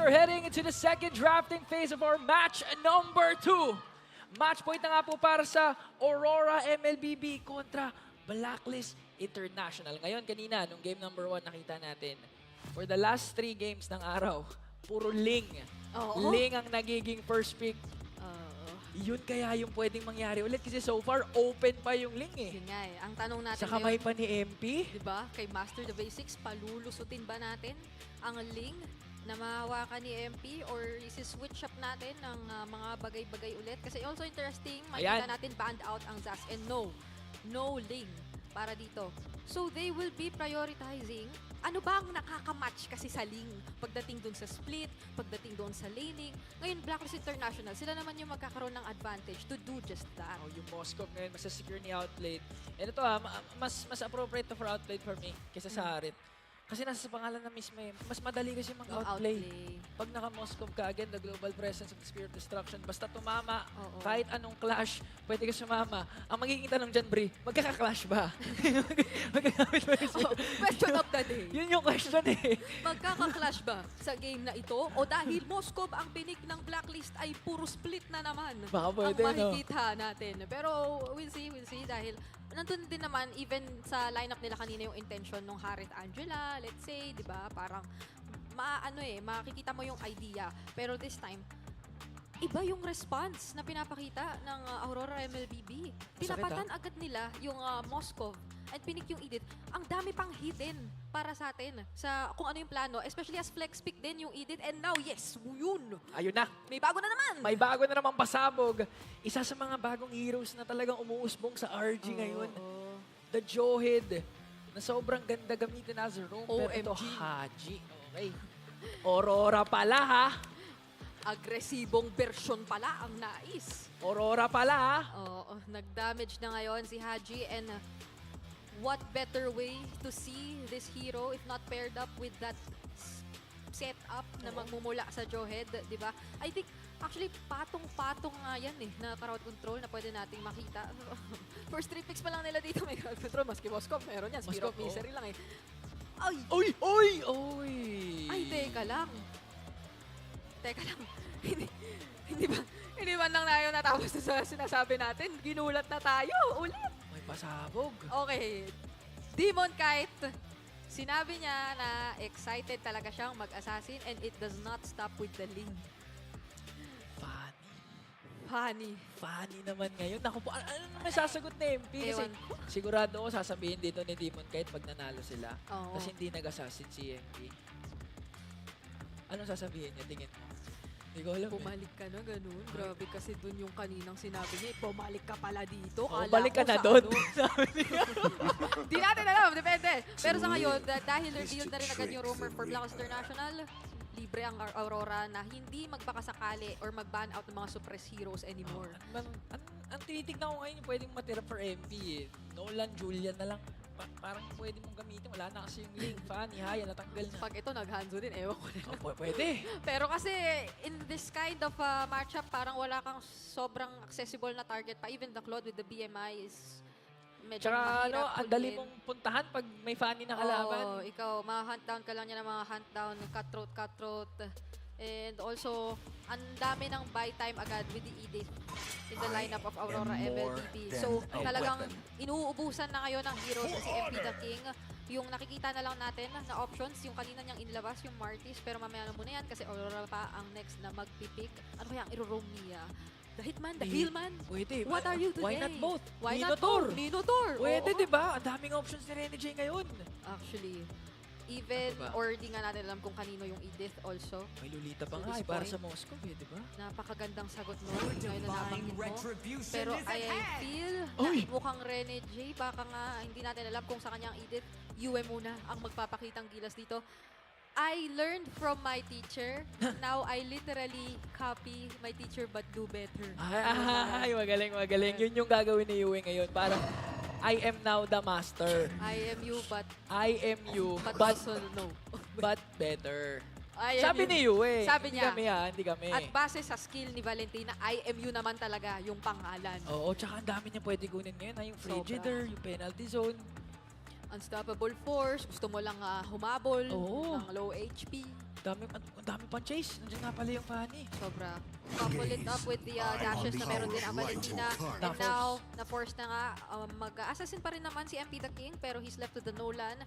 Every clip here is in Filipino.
we're heading into the second drafting phase of our match number 2. Match point na nga po para sa Aurora MLBB kontra Blacklist International. Ngayon, kanina, nung game number 1, nakita natin, for the last 3 games ng araw, puro Ling. Oo. Ling ang nagiging first pick. Yun kaya yung pwedeng mangyari ulit kasi so far, open pa yung Ling eh. Yun nga eh. Ang tanong natin Sa kamay pa ni MP. diba, kay Master the Basics, palulusutin ba natin ang Ling na mahawakan ni MP or isi-switch up natin ng mga bagay-bagay ulit? Kasi also interesting, makikita natin banned out ang Zas and no Ling para dito. So they will be prioritizing ano ba ang nakaka-match kasi sa Ling pagdating doon sa split, pagdating doon sa laning. Ngayon, Blacklist International, sila naman yung magkakaroon ng advantage to do just that. Oh, yung Moskov ngayon, mas secure ni Outplayed. And ito mas appropriate to for Outplayed for me kaysa sa Harit. Kasi nasa sa pangalan na mismo eh. Mas madali kasi mag-outplay. Pag naka-Moskov ka, again, the global presence of the Spear of Destruction, basta tumama, kahit anong clash, pwede ka sumama. Ang magiging tanong dyan, Bri, magkaka-clash ba? Magkagamit ba yung Question of the day. Yun yung question eh. Magkaka-clash ba sa game na ito? O dahil Moskov ang pinik ng Blacklist ay puro split na naman Baka pwede, ang makikita natin. Pero we'll see dahil nandun din naman even sa lineup nila kanina yung intention ng Harit Angela, let's say, di ba? Parang makikita mo yung idea. Pero this time, iba yung response na pinapakita ng Aurora MLBB. Tinapatan agad nila yung Moskov at pinik yung Edith. Ang dami pang hidden para sa atin sa kung ano yung plano. Especially as flex pick din yung Edith. And now, yes, yun. Ayun na. May bago na naman. May bago na naman pasabog. Isa sa mga bagong heroes na talagang umuusbong sa RG ngayon. The Johed. Na sobrang ganda gamitin as a roam. Pero ito, OMG. Haji. Okay. Aurora pala ha. Agresibong version pala ang nais. Aurora pala ha. Oo, nag-damage na ngayon si Haji and what better way to see this hero if not paired up with that setup na magmumula sa Johed, di ba? I think actually patong-patong nga yan eh na crowd control na pwede nating makita. First 3 picks pa lang nila dito may crowd control. Maski Moskov meron yan. Spear of Misery lang eh. Ay! Oy! Oy! Oy! Ay, teka lang. Hindi ba lang na yun natapos sa sinasabi natin? Ginulat na tayo ulit. May pasabog. Okay. Demon Kite. Sinabi niya na excited talaga siyang mag-assassin and it does not stop with the Ling. Funny naman ngayon. Naku po, ano naman sasagot na MP? Kasi Ewan ko. sigurado ako sasabihin dito ni Demon Kite pag nanalo sila. Oo. Kasi hindi nag-assassin si MP. Anong sasabihin niya? Tingin mo. Hindi ko alam. Bumalik ka na, ganun. Grabe kasi dun yung kaninang sinabi niya, bumalik ka pala dito. Oh, Kala balik ko ka na sa doon. ano. Sabi niya. Di natin alam, depende. Pero sa ngayon, dahil revealed na rin agad yung rumor for Blacklist International, libre ang Aurora na hindi magbakasakali or mag-ban out ng mga suppress heroes anymore. Ang tinitignan ko ngayon yung pwedeng matira for MP eh. Nolan, Julian na lang. Parang pwede mong gamitin. Wala na kasi yung link. Fanny, Haya, natanggal na. Pag ito nag-hanzo din, ewan ko na. Pwede. Pero kasi in this kind of matchup, parang wala kang sobrang accessible na target pa. Even the Claude with the BMI is medyo Tsaka mahirap. ang dali mong puntahan pag may Fanny na kalaban. Oo, ikaw, ma-hunt down ka lang niya ng mga hunt down, cutthroat. And also, ang dami ng buy time agad with the Edith in the lineup of Aurora MLBB. So, talagang inuubusan na ngayon ng heroes si MP the King. Yung nakikita na lang natin na options, yung kanina niyang inilabas, yung Martis, pero mamaya na muna yan kasi Aurora pa ang next na magpipick. Ano kaya ang iro-roam niya? The Hitman, the Healman? Pwede. What are you today? Why not both? Why not Minotaur. both? Minotaur! Pwede, Oo. di ba? Ang daming options ni Rene J ngayon. Actually, even, Ano ba? or di nga natin alam kung kanino yung Edith also. May Lolita pa To nga this eh, para point. sa Moscow eh, di ba? Napakagandang sagot mo. Ngayon na nabanggit mo. retribution Pero is I ahead. feel Uy! na mukhang Rene J, baka nga hindi natin alam kung sa kanyang Edith, Yue muna ang magpapakitang gilas dito. I learned from my teacher. Now I literally copy my teacher but do better. Ay, magaling. Yun yung gagawin ni Yue ngayon. Parang, I am now the master. I am you but but also no. better. I am Sabi you. ni Yue. Sabi Hindi niya. kami ha, hindi kami. At base sa skill ni Valentina, I am you naman talaga yung pangalan. Oo, tsaka ang dami niya pwede kunin ngayon. Yung Frigider, yung penalty zone. Unstoppable force, gusto mo lang humabol Oo. ng low HP. Ang dami pang chase. Nandiyan nga pala yung Fanny. Sobra. Couple it up with the dashes na meron din ang Valentina. And now, na-force na nga, mag-assassin pa rin naman si MP the King, pero he's left to the Nolan.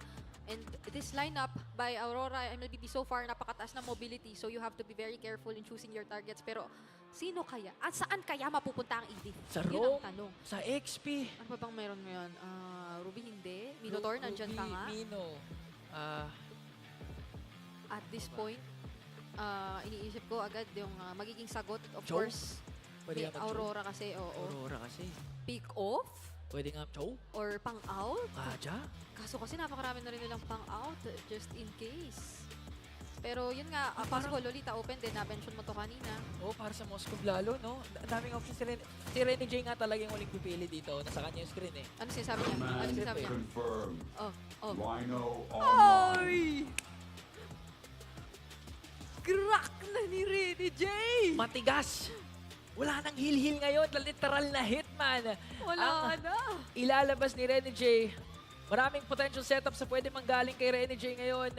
And this lineup by Aurora MLBB so far, napakataas na mobility. So you have to be very careful in choosing your targets. Pero sino kaya? At saan kaya mapupunta ang ED? Sa Yun Rogue, ang tanong. sa XP. Ano ba bang meron ngayon? Ruby hindi. Minotaur, nandyan pa nga. Mino. At this point, iniisip ko agad yung magiging sagot. Of Chow? course, Pwede may nga Aurora kasi, oo. Aurora kasi. Pick off Pwede nga Chow. or pang out. Kaja. Kaso kasi napakarami na rin nilang pang out just in case. Pero yun nga, possible Lolita open din. Na-mention mo to kanina. Oo, para sa Moscow lalo, no? Ang daming options si Rene J nga talaga yung huling pipili dito. Nasa kanya yung screen, eh. Ano sinasabi niya? Ano sinasabi niya? Confirmed. Oh, oh. Rhino online. Ay! Crack na ni Rene J! Matigas! Wala nang hil-hil ngayon. Literal na hitman. Wala Ang na! ilalabas ni Rene J. Maraming potential setups na pwede manggaling kay Rene J ngayon.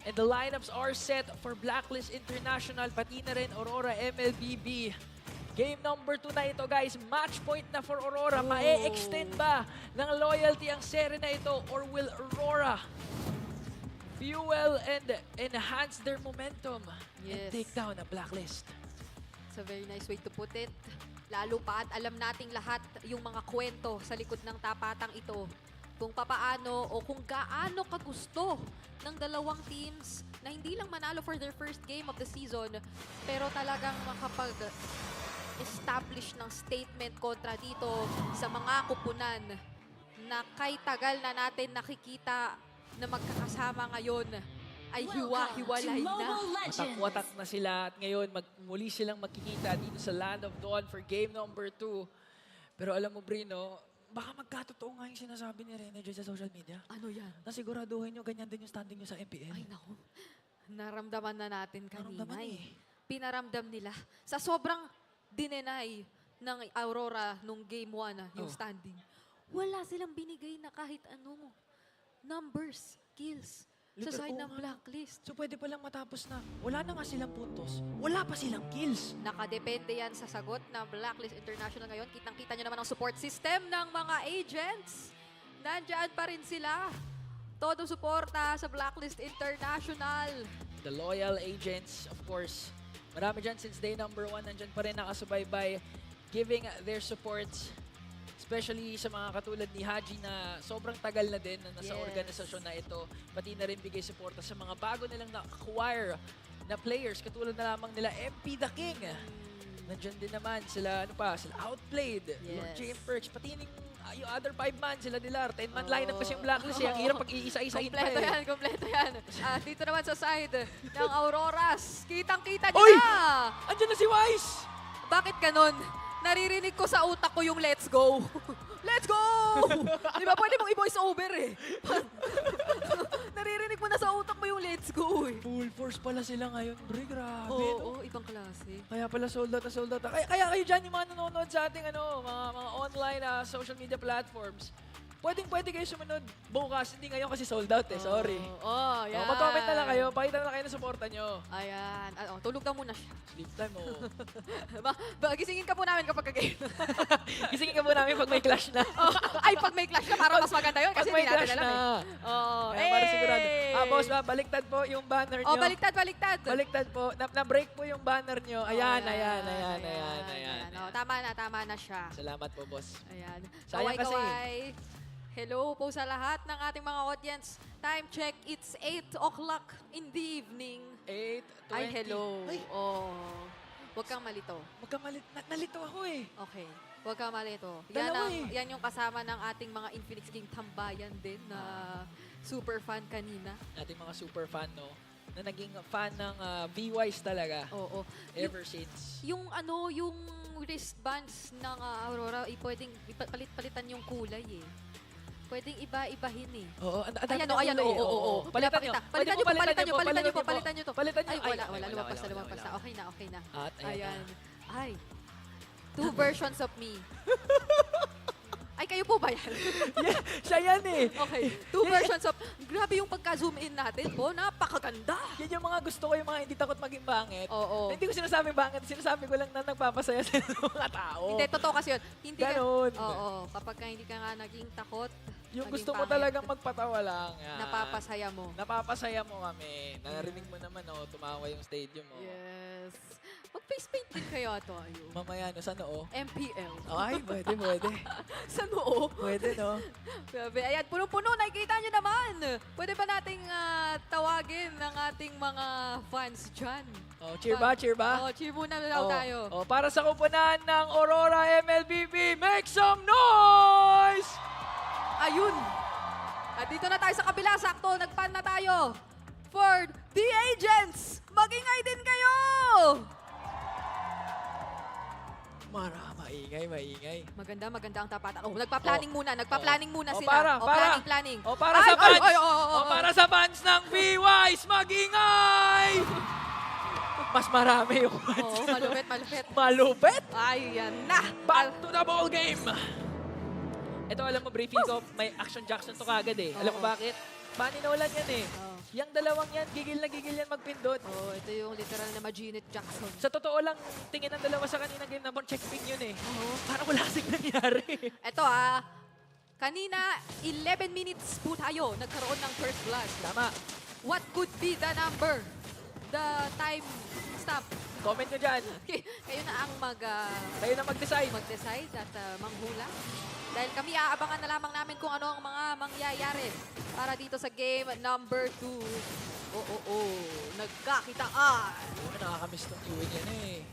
And the lineups are set for Blacklist International, pati na rin Aurora MLBB. Game number 2 na ito, guys. Match point na for Aurora. Oh. Mae-extend ba ng loyalty ang seri na ito, or will Aurora fuel and enhance their momentum and Yes. take down a Blacklist? It's a very nice way to put it. Lalo pa at alam nating lahat yung mga kwento sa likod ng tapatang ito. Kung papaano o kung gaano kagusto ng dalawang teams na hindi lang manalo for their first game of the season, pero talagang makapag-establish ng statement kontra dito sa mga kupunan na kay tagal na natin nakikita na magkakasama ngayon ay hiwa-hiwalay na. Watak-watak na sila at ngayon muli silang magkikita dito sa Land of Dawn for game number 2. Pero alam mo, Brino, baka magkatotoo nga yung sinasabi ni Rene J sa social media. Ano yan? Nasiguraduhin nyo, ganyan din yung standing nyo sa MPL. Ay, naku. Naramdaman na natin kanina. Naramdaman Eh. Pinaramdam nila. Sa sobrang dinenay ng Aurora nung game 1, yung Oh. standing, wala silang binigay na kahit anong numbers, kills, sa Literal, side oo ng nga. blacklist. So pwede palang matapos na wala na nga silang puntos, wala pa silang kills. Nakadepende yan sa sagot ng Blacklist International ngayon. Kitang-kita nyo naman ang support system ng mga agents. Nandyan pa rin sila. Todo suporta sa Blacklist International. The loyal agents, of course. Marami dyan since day number 1, nandyan pa rin nakasubaybay, giving their supports. Especially sa mga katulad ni Haji na sobrang tagal na din na nasa Yes. organisasyon na ito. Pati na rin bigay suporta sa mga bago nilang na-acquire na players. Katulad na lamang nila MP the King. Nandyan din naman sila, sila Outplayed, Lord Yes. J. Perks, pati yung other 5 man, sila Dilar. 10-man Oo. lineup kasi yung Blacklist. Ang hirap pag iisa-isahin pa Kompleto eh. yan, kompleto yan. At dito naman sa side ng Auroras, kitang-kita Oy! nyo na! Andyan na si Wise! Bakit ganon? Naririnig ko sa utak ko yung let's go. Let's go! Di ba pwede mong i-voice over eh. Naririnig mo na sa utak mo yung let's go eh. Full force pala sila ngayon, Bre. Grabe, no? Oo, ibang klase. Kaya pala sold out na sold out. Kaya kayo dyan, yung mga nanonood sa ating mga online social media platforms. Pwede kayo sumunod bukas. Hindi ngayon kasi sold out eh. Sorry. Oh, yan. Mag-comment na lang kayo. Pakita na lang kayo na suporta nyo. Ayan. Tulog na muna siya. Sleep time, oh. Gisingin ka po namin kapag kag-game. Gisingin ka po namin pag may clash na. Ay, pag may clash na, para mas maganda yun. Pag Kasi may hindi natin clash alam na. eh. Oh, Kaya para sigurado. Boss, baliktad po yung banner nyo. Oh, baliktad, baliktad. Baliktad po. Na-break po yung banner nyo. Ayan. Oh, tama na siya. Salamat po, boss. Ayan. Sayang kasi. Kaway. Hello po sa lahat ng ating mga audience. Time check, it's 8 o'clock in the evening. 8:20. Ay, hello. Ay, Oh. Huwag kang malito. magkamalit. Nalito ako eh. Okay. Huwag kang malito. Dalawa eh. Yan yung kasama ng ating mga Infinix Game tambayan din na super fan kanina. Ating mga super fan, no? Na naging fan ng V-Wise talaga. Oo. Ever since. Yung wristbands ng Aurora, pwedeng palit-palitan yung kulay eh. Pwedeng iba-ibahin eh. Oo, ang dami Ayan, ng ayan, kulay eh. oo. Palitan nyo. Palitan nyo po. Palitan nyo. Ay, Ay, wala, lumagpas na. Okay na. At Ayan. ayan. Ay, two versions of me. Ay, kayo po ba yan? Siya yan eh. Okay, 2 versions of... Grabe yung pagka-zoom in natin po. Napakaganda. Yan yung mga gusto ko, yung mga hindi takot maging bangit. Oo. Hindi ko sinasabing bangit, sinasabi ko lang na nagpapasaya sa mga tao. Hindi, totoo kasi yun. Hindi ka, Ganon. oo, kapag ka hindi ka nga naging takot, Yung maging gusto mo pangit, talagang magpatawa lang. Yan. napapasaya mo. Napapasaya mo kami. Narinig mo naman, tumawa yung stadium mo. Yes. Mag-face paint din kayo ato, ayo. Mamaya, sa noo? MPL. Ay, pwede. Sa noo. Pwede, no? Grabe. Ayan, punong-puno. Nakikita nyo naman. Pwede ba nating tawagin ng ating mga fans dyan? Oh, cheer ba? Cheer ba? Oh, cheer muna daw tayo. Oh, para sa kupunan ng Aurora MLBB, make some noise! Ayun. At dito na tayo sa kabila. Sakto, nagpan na tayo. For the agents, magingay din kayo! Maingay. Maganda ang tapatan. Oh, nagpa-planning muna. Nagpa-planning muna Oh, sila. para. Planning. O para sa fans! oh. Para sa fans ng B-Wise, magingay! Mas marami yung fans. Oo, malupit. Malupit! Ay, yan na. Back to the ball game! Ito, alam mo, briefing ko, may action Jackson to kagad eh. Alam mo Oo. bakit? Bunny Nolan yan eh. Oh. Yang dalawang yan, gigil na gigil yan magpindot. Oh, ito yung literal na Maginit Jackson. Sa totoo lang, tingin ng dalawa sa kanina game na check ping yun eh. Oo. Parang wala kasing nangyari. Ito kanina 11 minutes po tayo nagkaroon ng first blood. Tama. What could be the number? The time stop. Comment nyo dyan. Kayo na ang Kayo na mag-decide. mag-decide at manghula. Dahil kami aabangan na lamang namin kung ano ang mga mangyayari para dito sa game number 2. Nagkakitaan. Nakakamiss ng Yue yan eh.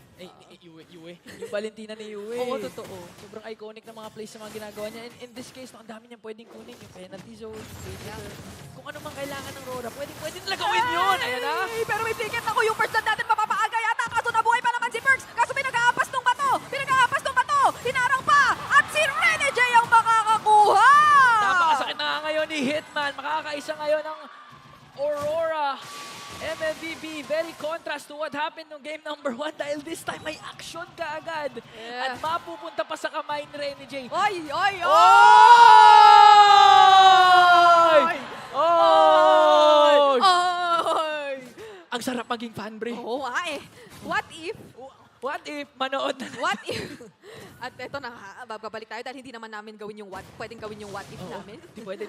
Yue. Yung Valentina ni Yue. Oo, totoo. Sobrang iconic ng mga plays sa mga ginagawa niya. In this case, ang dami niyang pwedeng kunin. Yung penalty zone, perimeter. Kung ano mang kailangan ng Rora, pwede nila gawin yun. Ayan na. Ay, pero may ticket ako yung first blood natin mapapaaga yata. Kaso nabuhay pa naman si Perks. Kaso pinag-aapas tong bato. Hinarang pa. At si Rene J ang makakakuha. Napakasakit na nga ngayon ni Hitman. Makakaisa ngayon ng Aurora MLBB. Very contrast to what happened nung game number 1 dahil this time may action ka agad. Yeah. At mapupunta pa sa kamay ni Rene J. Oy! Oy! Oy! Ang sarap maging fan, bre. Oo nga eh. What if? Manood na. What if? At eto na nga, babalik tayo dahil hindi naman namin gawin yung pwedeng gawin yung what if namin. Di pwede.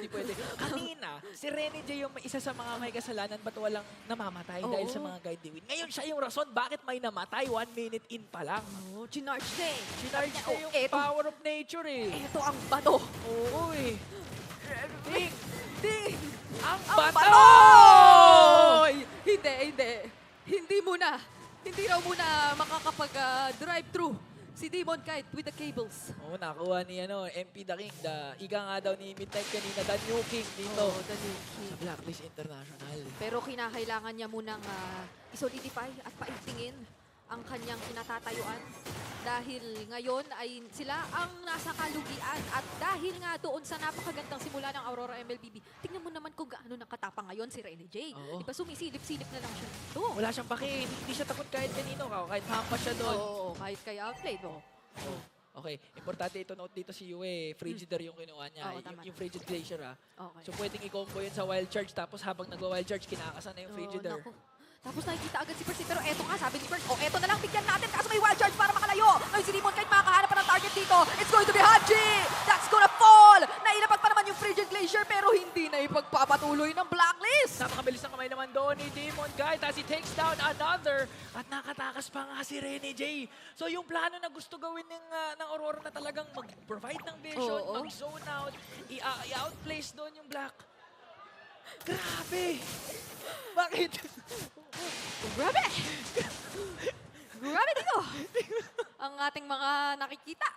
Kanina, si Rene J yung isa sa mga may kasalanan ba't walang namamatay Oo. dahil sa mga guide win. Ngayon siya yung rason bakit may namatay 1 minute in pa lang. Oh, chinarge na eh. Sinarge niya yung eto. power of nature eh. Eto ang bato. Oo eh. Ding! Ding! Ang Ang bato! bato! Hindi. Hindi raw muna makakapag-drive-through si Demon Kite with the cables. Oo, nakuha ni MP The King. Ika nga daw ni Midnight kanina, the new king dito. Oh, the new king. Sa Blacklist International. Pero kinakailangan niya munang isolidify at paigtingin ang kanyang kinatatayuan dahil ngayon ay sila ang nasa kalugian at dahil nga doon sa napakagandang simula ng Aurora MLBB, tingnan mo naman kung gaano nakatapang ngayon si Rene J. Oo. Diba sumisilip-silip na lang siya dito. Wala siyang paki. Hindi siya takot kahit kanino. Kahit hampas siya doon. Oo, kahit kay outplayed. Oh. Okay, importante ito note dito si Yue. Frigidaire yung kinuha niya. Oo, tama. Yung Frigid Glacier Okay. So pwedeng i-combo yun sa Wild Charge tapos habang nagwa-Wild Charge, kinakasan na yung Frigidaire. Naku. Tapos nakikita agad si Percy, pero eto nga, sabi ni Percy, eto na lang, bigyan natin, kaso may wild charge para makalayo. Ngayon si Demon kahit makakahanap pa ng target dito. It's going to be Haji! That's gonna fall! Nailapag pa naman yung Frigid Glacier, pero hindi na ipagpapatuloy ng Blacklist. Napakabilis ng kamay naman doon ni Demon Guy as he takes down another at nakatakas pa nga si Rene J. So yung plano na gusto gawin ng Aurora na talagang mag-provide ng vision, Oo. mag-zone out, i-outplace doon yung Black. Grabe! Bakit? Grabe! Grabe dito! Ang ating mga nakikita.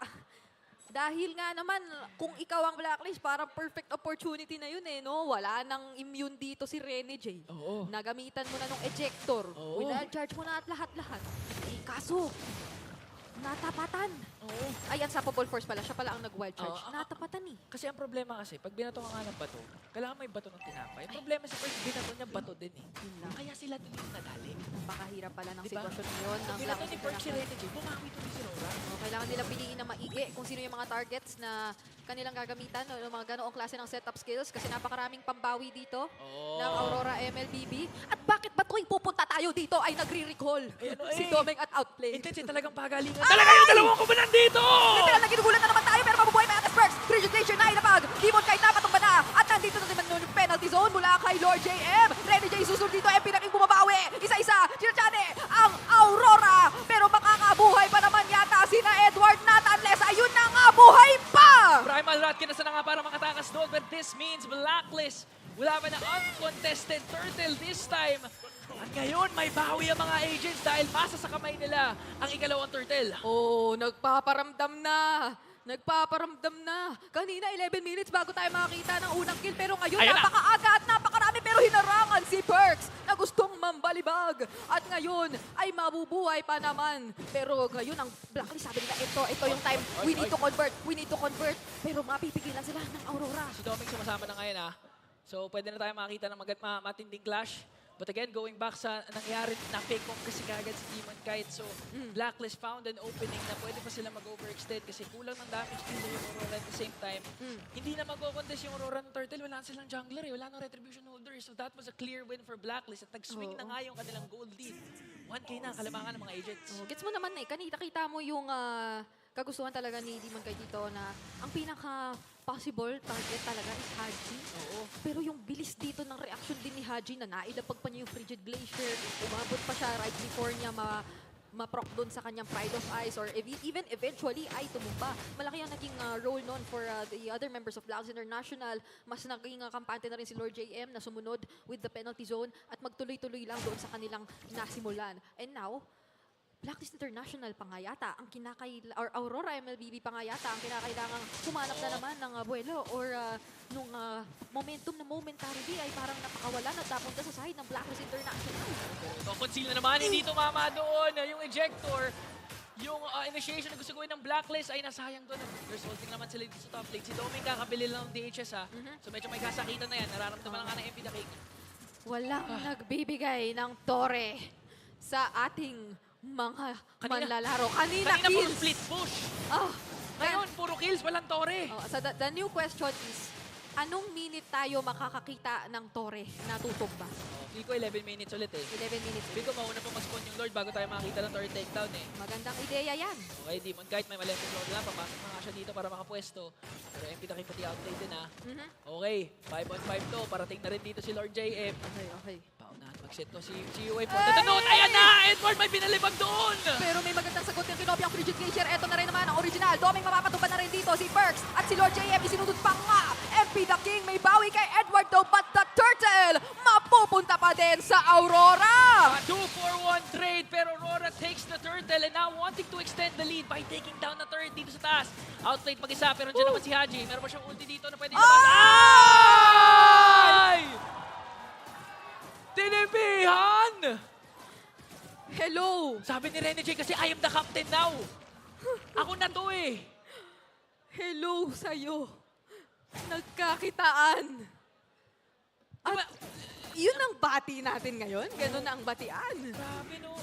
Dahil nga naman, kung ikaw ang Blacklist, parang perfect opportunity na yun no? Wala nang immune dito si Rene J. Oo. Nagamitan mo na nung ejector. Oo. Charge mo na at lahat-lahat. Kaso, natapatan. Oo. Ay, unstoppable force pala. Siya pala ang nag-wild charge. Oo. Natapatan Kasi ang problema kasi, pag binato ka nga ng bato, kailangan may bato ng tinapay. Ang problema sa first binato niya, bato din eh. Yun lang. Kaya sila din yung nadali. Napakahirap pala ng Diba? sitwasyon ngayon. Pag ng binato ni Blacklist Perk si International. Rene J, bumawi to si Rora. Kailangan nila piliin na maigi kung sino yung mga targets na kanilang gagamitan, no, yung mga ganoong klase ng setup skills kasi napakaraming pambawi dito Oo. ng Aurora MLBB. At bakit ba tuwing pupunta tayo dito ay nagre-recall si Domeng at Outplay? Intense talagang pagalingan. Talaga yung dalawang ko ba nandito? Literal na ginugulat na naman tayo pero mabubuhay pa ang Spurs. Frigid Glacier na inapag. Demon kahit napatumba na. At nandito na naman yung penalty zone mula kay Lord JM. Rene J susunod dito. MP naking bumabawi. Isa-isa. Chinachane ang Aurora. Pero makakabuhay pa naman yata sina Edward Nat unless ayun na nga buhay pa. Primal Rat kinasa na nga para makatakas doon. But this means Blacklist will have an uncontested turtle this time. At ngayon, may bawi ang mga agents dahil masa sa kamay nila ang ikalawang turtle. Oh, nagpaparamdam na. Nagpaparamdam na. Kanina 11 minutes bago tayo makakita ng unang kill. Pero ngayon Ayun na. napakaaga at napakarami pero hinarangan si Perks na gustong mambalibag. At ngayon ay mabubuhay pa naman. Pero ngayon ang Blacklist sabi nila ito yung time. We need to convert. We need to convert. Pero mapipigilan sila ng Aurora. Si Doming sumasama na ngayon So pwede na tayo makita ng matinding clash. But again, going back sa nangyari, na-fake off kasi kagad si Demon Kite. So Blacklist found an opening na pwede pa sila mag-overextend kasi kulang ng damage dealer yung Aurora at the same time. Hindi na mag-contest yung Aurora ng Turtle. Wala silang jungler Wala nang Retribution holder. So that was a clear win for Blacklist. At nag-swing na nga yung kanilang gold lead. 1K na ang kalamangan ng mga agents. Oh, gets mo naman na Kita mo yung kagustuhan talaga ni Demon Kite dito na ang pinaka-possible target talaga is Haji. Oo. Pero yung bilis dito ng reaction din ni Haji na nailapag pa niya yung Frigid Glacier, umabot pa siya right before niya ma-proc doon sa kanyang Pride of Ice or even eventually ay tumumba. Malaki ang naging role noon for the other members of Blacks International. Mas naging kampante na rin si Lord JM na sumunod with the penalty zone at magtuloy-tuloy lang doon sa kanilang nasimulan. And now, Blacklist International pa nga yata, ang or Aurora MLBB pa nga yata, ang kinakailangang humanap na naman ng buwelo or nung momentum na momentarily ay parang napakawala na napunta sa side ng Blacklist International. So, conceal na naman, hindi tumama doon. Yung ejector, yung initiation na gusto gawin ng Blacklist ay nasayang doon. Resulting naman sila dito sa top lane. Si Doming kakabili lang ng DHS So medyo may kasakitan na yan. Nararamdaman lang nga ng MP the King. Walang nagbibigay ng tore sa ating mga manlalaro. Kanina puro kills. split push. Oh, Ngayon, puro kills, walang tore. so the new question is, anong minute tayo makakakita ng tore na tutumba? Feel ko 11 minutes ulit 11 minutes. Feel ko mauna pa mag-spawn yung Lord bago tayo makakita ng tore takedown Magandang ideya yan. Okay, Demon kahit may mali ang Lord lang, papasok na nga siya dito para makapwesto. Pero MP the King pati outplay din Okay, 5-on-5 to. Parating na rin dito si Lord JM. Okay. Paunahan mag-set to si UA for the note. Ayan na! Edward may binalibag doon! Pero may magandang sagot yung kinopya ang Frigid Glacier. Eto na rin naman ang original. Doming mapapatumba na rin dito si Perks at si Lord JM isinudod pa nga. MP the King may bawi kay Edward though, but the Turtle mapupunta pa din sa Aurora. A 2-for-1 trade pero Aurora takes the turtle and now wanting to extend the lead by taking down the turret dito sa taas. Outplayed mag-isa pero dyan naman si Haji. Meron pa siyang ulti dito na pwede naman. Ay! Tinipihan! Hello. Sabi ni Rene J kasi I am the captain now. Ako na to Hello sa'yo. Nagkakitaan. Diba? Yun ang bati natin ngayon. Ganun na ang batian. Grabe no.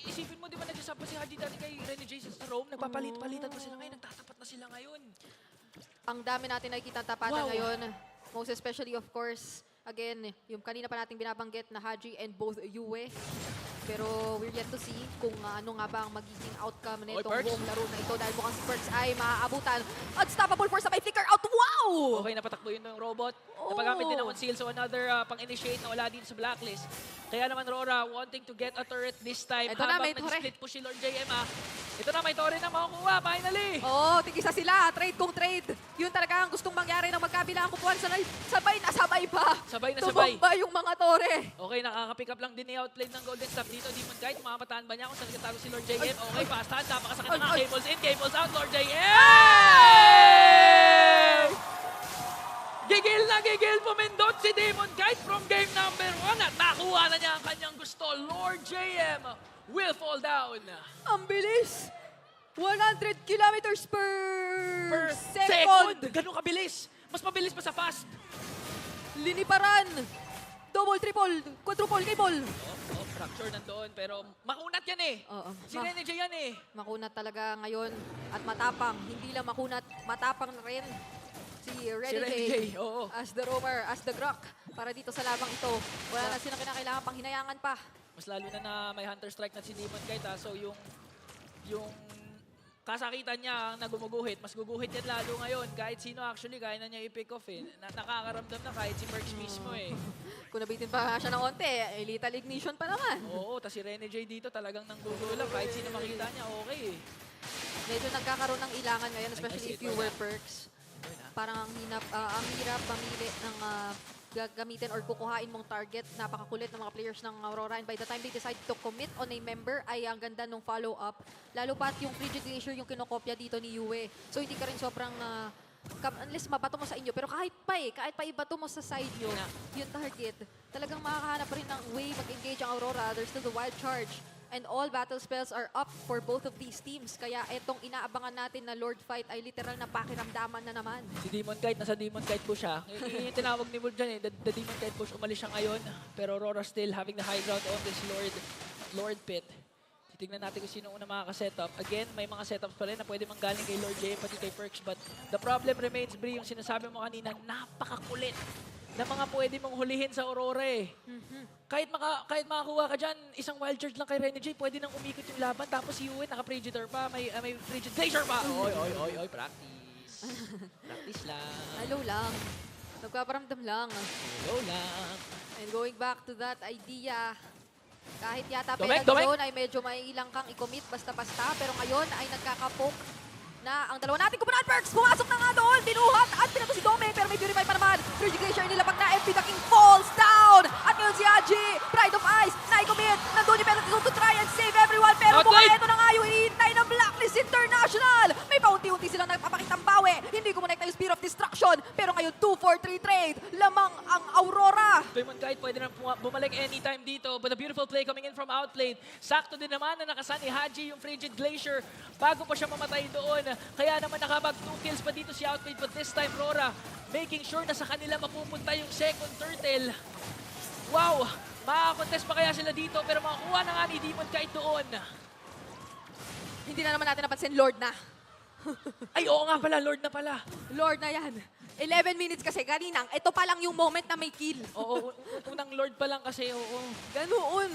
Isipin mo di ba nag-usap pa si Haji dati kay Rene J sa Rome? Nagpapalit-palitan pa sila ngayon. Nagtatapat na sila ngayon. Ang dami natin nakikita tapatan Wow. ngayon. Most especially, of course, again, yung kanina pa nating binabanggit na Haji and both Yue. Pero we're yet to see kung ano nga ba ang magiging outcome nitong Perks. buong laro na ito dahil mukhang si Perks ay maaabutan. Unstoppable force na may flicker out. Wow! Okay, napatakbo yun ng robot. Napagamit din ng conceal. So another pang-initiate na wala din sa Blacklist. Kaya naman Rora wanting to get a turret this time. Ito na, may habang tore. nag-split push si Lord JM Ito na, may tore na makukuha. Finally! Oh, tigisa sila. Trade kung trade. Yun talaga ang gustong mangyari ng magkabila ang kupuan. Sabay na sabay pa. Sabay na sabay. Tumumba yung mga tore. Okay, nakaka-pick up lang din ni outplay ng Golden Staff dito. Demon Kite, mamamataan ba niya kung saan nagtatago si Lord JM? Okay, fast hand. Napakasakit na nga. Cables in, cables out. Lord JM! Gigil na gigil pumindot si Demon Kite from game number 1 at nakuha na niya ang kanyang gusto. Lord JM will fall down. Ang bilis. 100 kilometers per Second! Ganun kabilis. Mas mabilis pa sa fast. Liniparan. Double, triple, quadruple, cable. Fracture nandoon pero makunat yan Oo. Si Rene J yan Makunat talaga ngayon at matapang. Hindi lang makunat, matapang na rin. si Si Renny Renny J. J, oo. As the roamer, as the Grok. Para dito sa labang ito. Wala na silang kinakailangan pang hinayangan pa. Mas lalo na may Hunter Strike na si Demon Kite so yung kasakitan niya na gumuguhit, mas guguhit yan lalo ngayon. Kahit sino actually, kaya na niya i-pick off eh. Nakakaramdam na kahit si Perks mismo eh. Kung nabitin pa siya ng onte, lethal ignition pa naman. Oo, tas si Renny J dito talagang nanggugulap. Kahit sino makita niya, okay eh. Medyo nagkakaroon ng ilangan ngayon, especially I if see you it. were Perks. Parang ang hirap mamili ng gagamitin or kukuhain mong target. Napakakulit ng mga players ng Aurora, and by the time they decide to commit on a member ay ang ganda nung follow-up. Lalo pat yung Frigid Glacier yung kinokopya dito ni Yue. So hindi ka rin sobrang unless mabato mo sa inyo, pero kahit pa ibato mo sa side nyo yung target, talagang makakahanap pa rin ng way mag-engage ang Aurora. There's still the wild charge. And all battle spells are up for both of these teams. Kaya etong inaabangan natin na Lord Fight ay literal na pakiramdaman na naman. Si Demon Kite, nasa Demon Kite push siya. Yung tinawag ni Wood dyan eh, the Demon Kite push, umalis siya ngayon. Pero Aurora still having the high ground on this Lord Pit. Titignan natin kung sino una makaka-setup. Again, may mga setups pa rin na pwede manggaling kay Lord J, pati kay Perks. But the problem remains, Bri, yung sinasabi mo kanina, napakakulit na mga pwede mong hulihin sa Aurora eh. Kahit makakuha ka dyan, isang wild charge lang kay Renny J, pwede nang umikot yung laban. Tapos si Yue, naka-Predator pa, may Frigid Glacier pa. Oy, practice. Practice lang. Hello lang. Nagpaparamdam lang. Hello lang. And going back to that idea, kahit yata Domek, penalty zone ay medyo may ilang kang i-commit basta-basta, pero ngayon ay nagkakapoke na ang dalawa nating kupunan. Perks, pumasok na nga doon, binuhat at pinato si Domek, pero may purify pa naman. Frigid Glacier nilapag na, FP the King falls down. At ngayon si Haji, Pride of Ice, na-commit. Nandun yung penalty zone to try and save everyone, pero mukhang ito na nga yung hinihintay ng Blacklist International. May paunti-unti silang nagpapakitang bawi. Hindi kumonekta yung Spear of Destruction, pero ngayon 2-4-3 trade. Lamang ang Aurora. Demon Kite pwede na bumalik anytime dito. But a beautiful play coming in from Outplayed. Sakto din naman na nakasan ni Haji yung Frigid Glacier bago pa siya mamatay doon. Kaya naman nakabag 2 kills pa dito si Outplayed. But this time, Aurora making sure na sa kanila mapupunta yung second turtle. Wow! Makakakontest pa kaya sila dito pero makakuha na nga ni Demon Kite doon. Hindi na naman natin napansin, Lord na. Ay, oo nga pala. Lord na pala. Lord na yan. 11 minutes kasi kaninang, ito pa lang yung moment na may kill. Oo, unang Lord pa lang kasi, oo. Ganoon.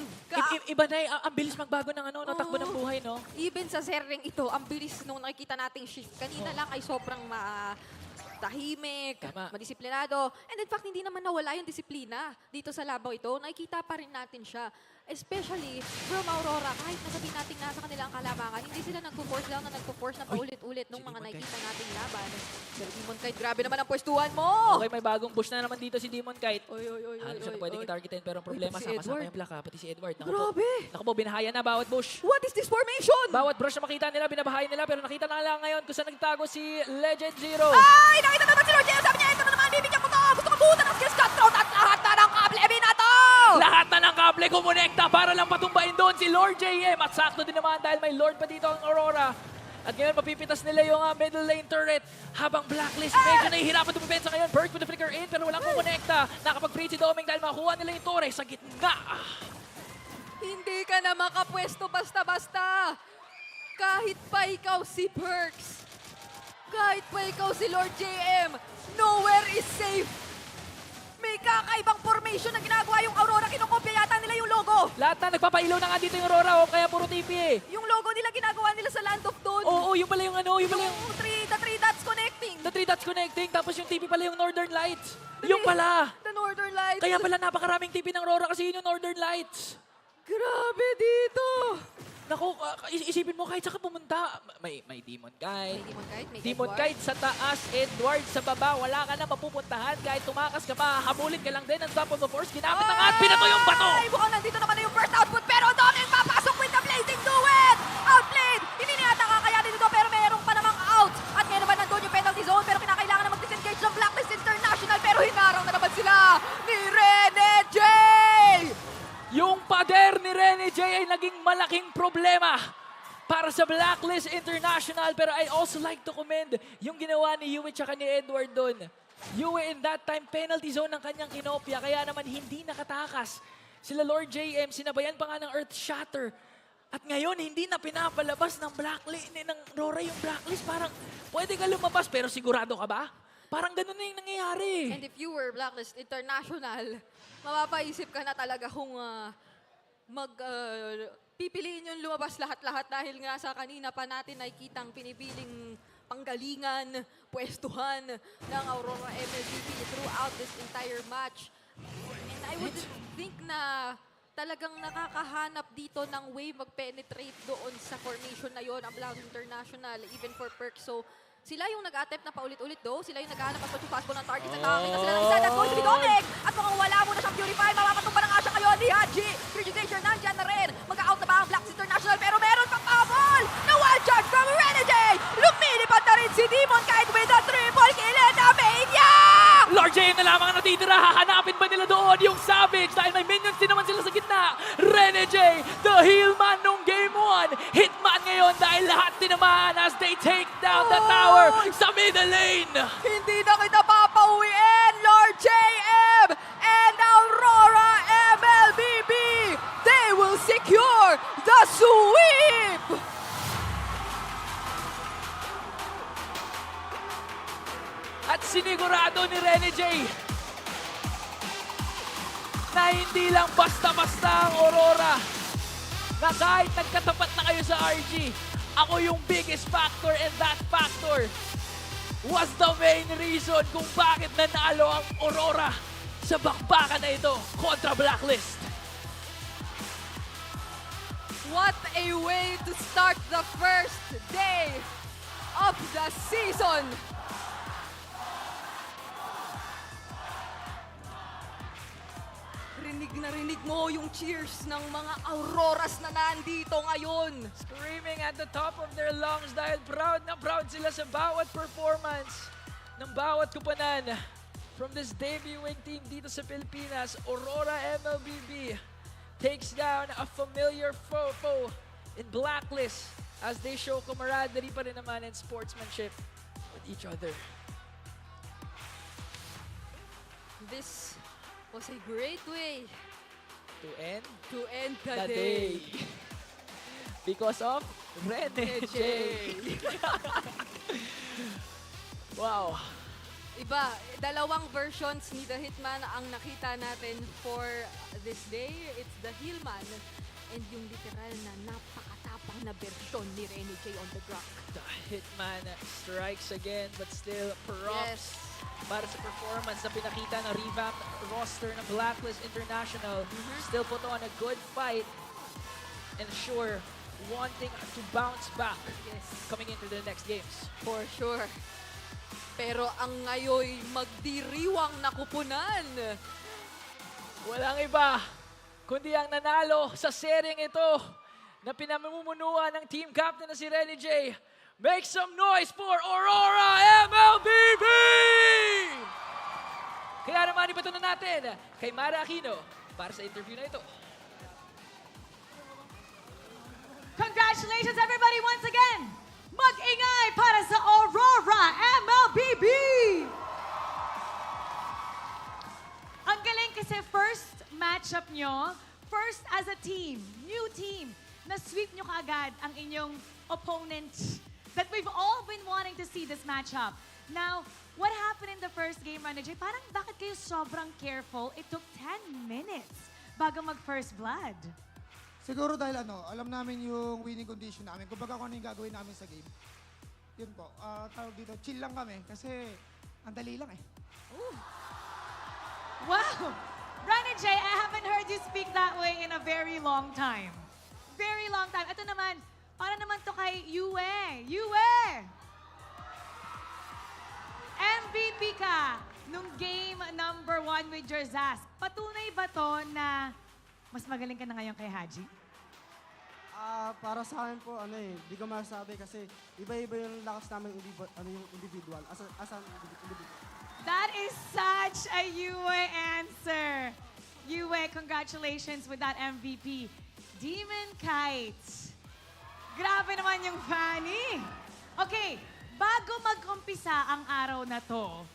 Iba na eh. Ang bilis magbago ng takbo ng buhay, no? Even sa serring ito, ang bilis nung nakikita nating shift. Kanina lang ay sobrang tahimik, Tama. madisiplinado. And in fact, hindi naman nawala yung disiplina dito sa labaw ito. Nakikita pa rin natin siya. Especially from Aurora, kahit nasabihin natin nasa kanila ang kalamangan, hindi sila nagpo-force lang na nagpo-force na paulit-ulit nung si mga Demon nakikita nating laban. Pero Demon Kite, grabe naman ang pwestuhan mo! Okay, may bagong push na naman dito si Demon Kite. Oy. Ano siya na pwedeng i-targetin pero ang problema pati si sama-sama Edward. yung Black pati si Edward. Grabe! Naku po, binahaya na bawat bush. What is this formation? Bawat brush na makita nila, binabahay nila pero nakita na lang ngayon kung saan nagtago si Legend Zero. Ay! Nakita naman si Lord J. Sabi niya, ito na naman, bibigyan ko to! Gusto ko buutan ng skills cutthroat at lahat na ng kable. Ebi na to! Lahat na ng kable kumonekta para lang patumbain doon si Lord JM. At sakto din naman dahil may Lord pa dito ang Aurora. At ngayon mapipitas nila yung middle lane turret. Habang Blacklist medyo nahihirapan dumipensa ngayon. Perk with the flicker in pero walang kumonekta. Nakapag-free si Doming dahil makuha nila yung torre sa gitna. Hindi ka na makapwesto basta-basta. Kahit pa ikaw si Perks. Kahit pa ikaw si Lord JM. Nowhere is safe. May kakaibang formation na ginagawa yung Aurora. Kinokopya yata nila yung logo. Lahat na nagpapailaw na nga dito yung Aurora o kaya puro TP eh. Yung logo nila ginagawa nila sa Land of Dawn. Oo, yung pala yung yung pala yung The three dots connecting. the 3 dots connecting tapos yung TP pala yung Northern Lights. Yung pala. The Northern Lights. Kaya pala napakaraming TP ng Aurora kasi yun yung Northern Lights. Grabe dito. Naku, isipin mo kahit saan ka pumunta. May Demon Kite. May Demon Kite, may Demon Edward. Kite sa taas, Edward sa baba. Wala ka na mapupuntahan. Kahit tumakas ka pa, habulin ka lang din ang top of the force. Ginamit na nga at pinato yung bato. Ay, mukhang nandito naman na yung first output, pero Doming papasok with the blazing duet! Outplayed! Hindi na yata kakayanin dito, pero mayroong pa namang out. At ngayon naman nandun yung penalty zone, pero kinakailangan na mag-disengage ng Blacklist International, pero hinarang na naman sila ni Rene J! Yung pader ni Rene J ay naging malaking problema para sa Blacklist International. Pero I also like to commend yung ginawa ni Yue tsaka ni Edward doon. Yue in that time, penalty zone ng kanyang kinopya. Kaya naman hindi nakatakas. Sila Lord JM, sinabayan pa nga ng Earth Shatter. At ngayon, hindi na pinapalabas ng Blacklist, ng Aurora yung Blacklist. Parang pwede ka lumabas, pero sigurado ka ba? Parang ganun na yung nangyayari. And if you were Blacklist International, mapapaisip ka na talaga kung pipiliin yung lumabas lahat-lahat dahil nga sa kanina pa natin ay kitang pinipiling panggalingan, pwestuhan ng Aurora MLBB throughout this entire match. And I would think na talagang nakakahanap dito ng way mag-penetrate doon sa formation na yon ang Blacklist International, even for Perk. So, sila yung nag-attempt na paulit-ulit do. Sila yung naghahanap as much as possible ng targets. At nakakita sila ng isa. That's going to be Dominic! At mukhang wala muna siyang Purify. Mapapatumba na nga siya ngayon ni Haji. Frigidation nandyan na rin. Mag-out na ba ang Blacks International? Pero meron pang pabol! Na wild charge from Renegade! Lumilipad na rin si Demon kahit with a triple kill and a mania! Lord J na lamang ang natitira. Hahanapin ba nila doon yung Savage? Dahil may minions din naman sila sa gitna. Rene J, the heel man nung game 1. Hitman ngayon dahil lahat tinamaan as they take down the tower sa middle lane. Hindi na kita papauwiin, Lord JM and Aurora MLBB! They will secure the sweep! At sinigurado ni Rene J na hindi lang basta-basta ang Aurora, na kahit nagkatapat na kayo sa RG, ako yung biggest factor, and that factor was the main reason kung bakit nanalo ang Aurora sa bakbakan na ito kontra Blacklist. What a way to start the first day of the season! Rinig mo yung cheers ng mga Auroras na nandito ngayon. Screaming at the top of their lungs dahil proud na proud sila sa bawat performance ng bawat kupanan. From this debuting team dito sa Pilipinas, Aurora MLBB takes down a familiar foe in Blacklist as they show camaraderie pa rin naman and sportsmanship with each other. This was a great way To end to end the the day. day. Because of Rene J. Wow. Iba, dalawang versions ni The Hitman ang nakita natin for this day. It's the Hillman and yung literal na napakatapang na version ni Rene J on the ground. The Hitman strikes again but still props para sa performance na pinakita ng revamped roster ng Blacklist International. Still put on a good fight and sure wanting to bounce back Yes, coming into the next games. for sure. Pero ang ngayoy magdiriwang na kupunan. Walang iba kundi ang nanalo sa seryeng ito na pinamumunuan ng team captain na si Rene J. Make some noise for Aurora MLBB! Kaya naman ibato na natin kay Mara Aquino para sa interview na ito. Congratulations everybody once again! Mag-ingay para sa Aurora MLBB! Ang galing kasi first matchup nyo, first as a team, new team, na-sweep nyo kaagad ang inyong opponent that we've all been wanting to see this matchup. Now, what happened in the first game, Manager? Parang bakit kayo sobrang careful? It took 10 minutes bago mag-first blood. Siguro dahil alam namin yung winning condition namin. Kung baga kung ano yung gagawin namin sa game. Yun po, tawag dito, chill lang kami kasi ang dali lang eh. Wow! Rene J, I haven't heard you speak that way in a very long time. Very long time. Ito naman, para naman to kay Yue. Yue! MVP ka nung game number 1 with Jerzas. Patunay ba to na mas magaling ka na ngayon kay Haji? Para sa akin po, di ko masabi kasi iba-iba yung lakas namin yung individual. As an individual. That is such a Yue answer. Yue, congratulations with that MVP. Demon Kite. Grabe naman yung Fanny. Okay, bago mag-umpisa ang araw na to,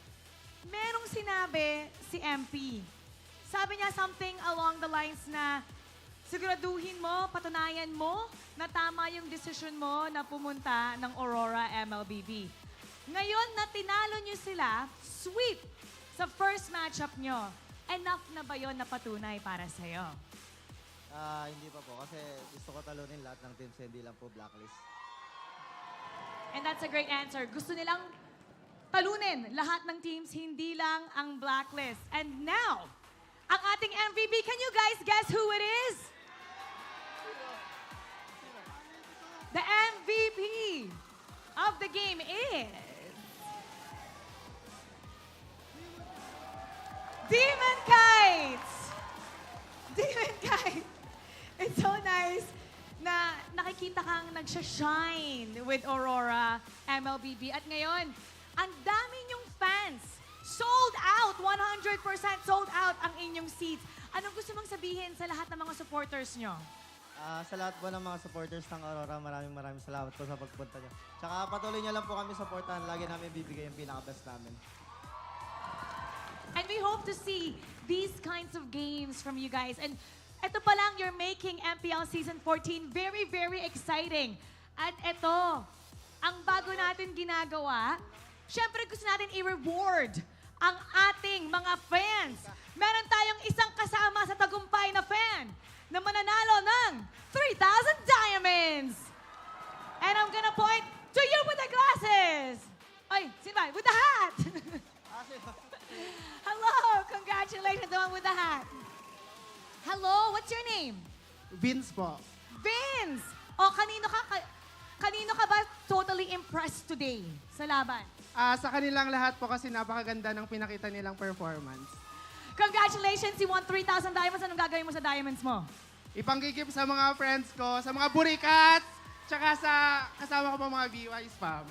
merong sinabi si MP. Sabi niya something along the lines na siguraduhin mo, patunayan mo na tama yung decision mo na pumunta ng Aurora MLBB. Ngayon na tinalo nyo sila, sweep sa first matchup nyo. Enough na ba yun na patunay para sa'yo? Hindi pa po kasi gusto ko talunin lahat ng teams, hindi lang po Blacklist. And that's a great answer. Gusto nilang talunin lahat ng teams, hindi lang ang Blacklist. And now, ang ating MVP, can you guys guess who it is? The MVP of the game is... Demon Kites! Demon Kites! It's so nice na nakikita kang nagsha-shine with Aurora, MLBB. At ngayon, ang dami niyong fans. Sold out! 100% sold out ang inyong seats. Anong gusto mong sabihin sa lahat ng mga supporters nyo? Sa lahat po ng mga supporters ng Aurora, maraming salamat po sa pagpunta niyo. Tsaka patuloy niyo lang po kami supportahan. Lagi namin bibigay yung pinaka-best namin. And we hope to see these kinds of games from you guys. And ito pa lang, you're making MPL Season 14 very, very exciting. At ito, ang bago natin ginagawa, syempre gusto natin i-reward ang ating mga fans. Meron tayong isang kasama sa tagumpay na fan na mananalo ng 3,000 diamonds. And I'm gonna point to you with the glasses. Ay, sino ba? With the hat. Hello! Congratulations, the one with the hat. Hello, what's your name? Vince po. Vince! O, kanino ka ba totally impressed today sa laban? Sa kanilang lahat po kasi napakaganda ng pinakita nilang performance. Congratulations, you won 3,000 diamonds. Anong gagawin mo sa diamonds mo? Ipangkikip sa mga friends ko, sa mga burikats, tsaka sa kasama ko pa mga VY spam.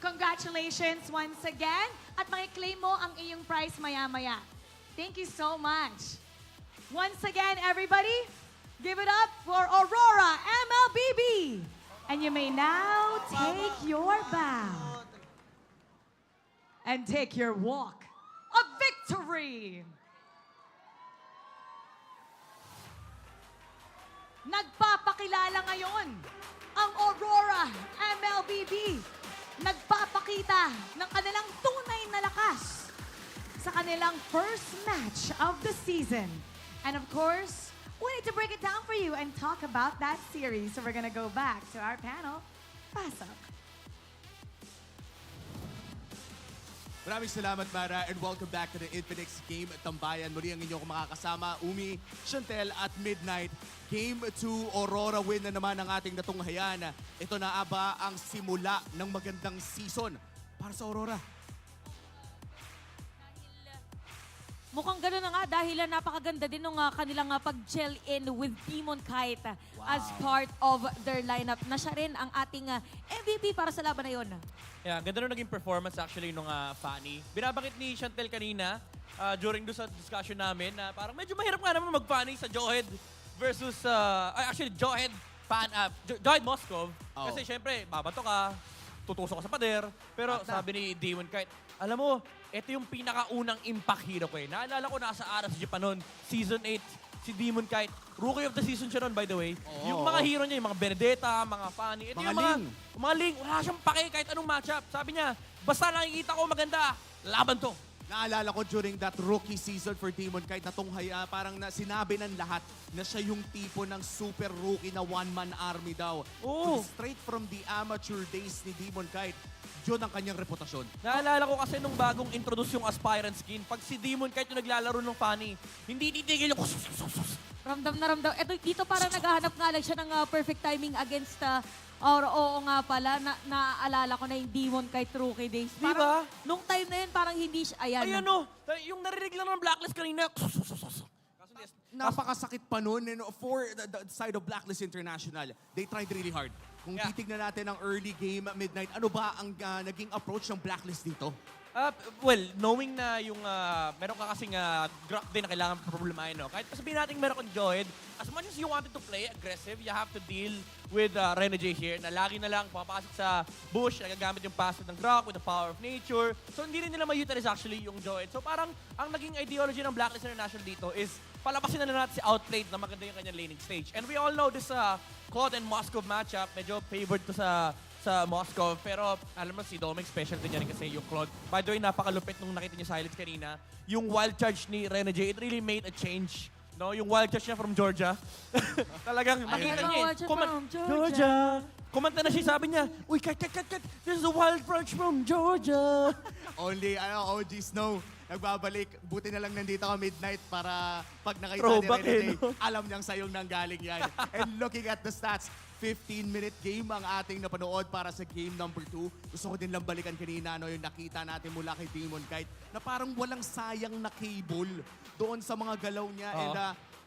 Congratulations once again. At makiklaim mo ang iyong prize maya-maya. Thank you so much. Once again, everybody, give it up for Aurora MLBB. And you may now take your bow and take your walk of victory. Nagpapakilala ngayon ang Aurora MLBB. Nagpapakita ng kanilang tunay na lakas sa kanilang first match of the season. And of course, we need to break it down for you and talk about that series. So we're gonna go back to our panel. Pasok. Maraming salamat, Mara, and welcome back to the Infinix Game Tambayan. Muli ang inyong makakasama, Umi, Chantel at Midnight. Game 2, Aurora win na naman ang ating natunghayan. Ito na aba ang simula ng magandang season para sa Aurora. Mukhang gano'n na nga dahil napakaganda din ng kanilang pag-gel in with Demon Kite as part of their lineup. Na siya rin ang ating MVP para sa laban na yun. Yeah, ganda nung naging performance actually nung Fanny. Binabangit ni Chantel kanina during do sa discussion namin na parang medyo mahirap nga naman mag-Fanny sa Johed versus, actually Johed Moskov. Oh. Kasi syempre, babato ka, tutusok ka sa pader. Pero sabi ni Demon Kite, alam mo, ito yung pinakaunang impact hero ko eh. Naalala ko nasa Aras Japan noon, Season 8, si Demon Kite. Rookie of the season siya noon, by the way. Yung mga hero niya, yung mga Benedetta, mga Fanny. Ito Mga yung Ling. mga Ling. Wala siyang pake kahit anong matchup. Sabi niya, basta nakikita ko maganda, laban to. Naalala ko during that rookie season for Demon Kite na parang sinabi ng lahat na siya yung tipo ng super rookie na one-man army daw. Oo. Straight from the amateur days ni Demon Kite, yun ang kanyang reputasyon. Naalala ko kasi nung bagong introduce yung aspirant skin, pag si Demon Kite yung naglalaro ng Fanny, hindi titigil yung Ramdam na ramdam. Ito, dito parang naghahanap nga lang siya ng perfect timing against oo nga pala, naaalala ko na yung Demon Kite rookie days. Di ba? Nung time na yun, parang hindi siya, ayan. Ay ano, yung narinig lang ng Blacklist kanina. Napakasakit pa nun. For the side of Blacklist International, they tried really hard. Kung Yeah. titignan natin ang early game, Midnight, ano ba ang naging approach ng Blacklist dito? Well, knowing na yung meron ka kasing Grok din na kailangan problemahin, no? Kahit sabihin natin meron kang Joed, as much as you wanted to play aggressive, you have to deal with Rene J here na lagi na lang papasok sa bush, nagagamit yung passive ng Grok with the power of nature. So hindi rin nila ma-utilize actually yung Joed. So parang ang naging ideology ng Blacklist International dito is palabasin na natin si Outplayed na maganda yung kanyang laning stage. And we all know this COD and Moscow matchup, medyo favored to sa sa Moscow. Pero alam mo, si Dominic specialty niya rin kasi yung Claude. By the way, napakalupit nung nakita niyo silence kanina. Yung wild charge ni Rene J, it really made a change. No, yung wild charge niya from Georgia. Talagang makita niya. Wild charge from Georgia. Georgia. Kumanta na siya, sabi niya, uy, cut. There's a wild charge from Georgia. Only, OG Snow, nagbabalik. Buti na lang nandito ka midnight para pag nakita Throwback ni Rene J, no? alam niyang sayong nanggaling yan. And looking at the stats, 15-minute game ang ating napanood para sa game number 2. Gusto ko din lang balikan kanina yung nakita natin mula kay Demon Kite na parang walang sayang na cable doon sa mga galaw niya. Oo. And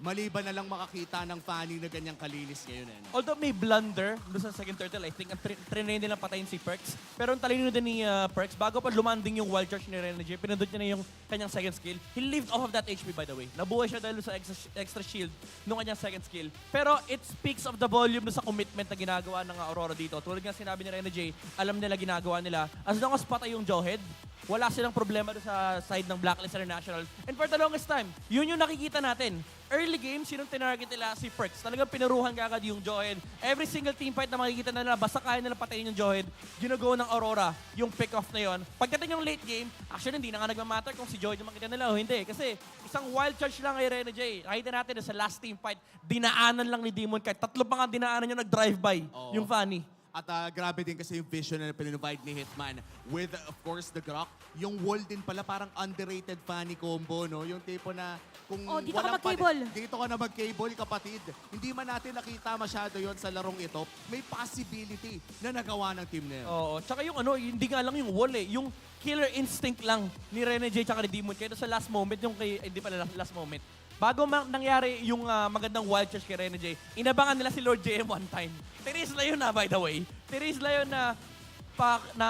maliban na lang makakita ng Fanny na ganyang kalinis ngayon. Although may blunder doon sa second turtle, I think ang trinay nilang patayin si Perks. Pero ang talino din ni Perks, bago pa lumanding yung wild charge ni Rene J, pinindot niya na yung kanyang second skill. He lived off of that HP, by the way. Nabuhay siya dahil sa extra shield nung kanyang second skill. Pero it speaks of the volume sa commitment na ginagawa ng Aurora dito. Tulad nga sinabi ni Rene J, alam nila ginagawa nila. As long as patay yung Jawhead, wala silang problema doon sa side ng Blacklist International. And for the longest time, yun yung nakikita natin. Early game, sinong tinarget nila? Si Perks. Talagang pinuruhan kagad yung Jawhead. Every single team fight na makikita nila, basta kaya nila patayin yung Jawhead, ginagawa ng Aurora yung pick-off na yon. Pagdating yung late game, actually hindi na nga nagmamatter kung si Jawhead yung makita nila o hindi. Kasi isang wild charge lang kay Rene J. Nakita natin na sa last team fight, dinaanan lang ni Demon Kite. 3 pa nga dinaanan yung nag-drive-by, Oo. yung Fanny. At grabe din kasi yung vision na pinrovide ni Hitman with, of course, the Grok. Yung wall din pala parang underrated Fanny combo, no? Yung tipo na kung Oh, dito ka walang mag-cable. dito ka na mag-cable, kapatid. Hindi man natin nakita masyado yon sa larong ito. May possibility na nagawa ng team na yun. Oo. Tsaka yung hindi nga lang yung wall eh. Yung killer instinct lang ni Rene J tsaka ni Demon Kite sa last moment, yung kay, hindi pala last moment. Bago nangyari yung magandang wild charge kay Rene J, inabangan nila si Lord JM one time. Tiris na yun by the way. Tiris na yun na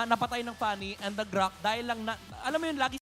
napatay ng Fanny and the Grok dahil lang alam mo yun, lagi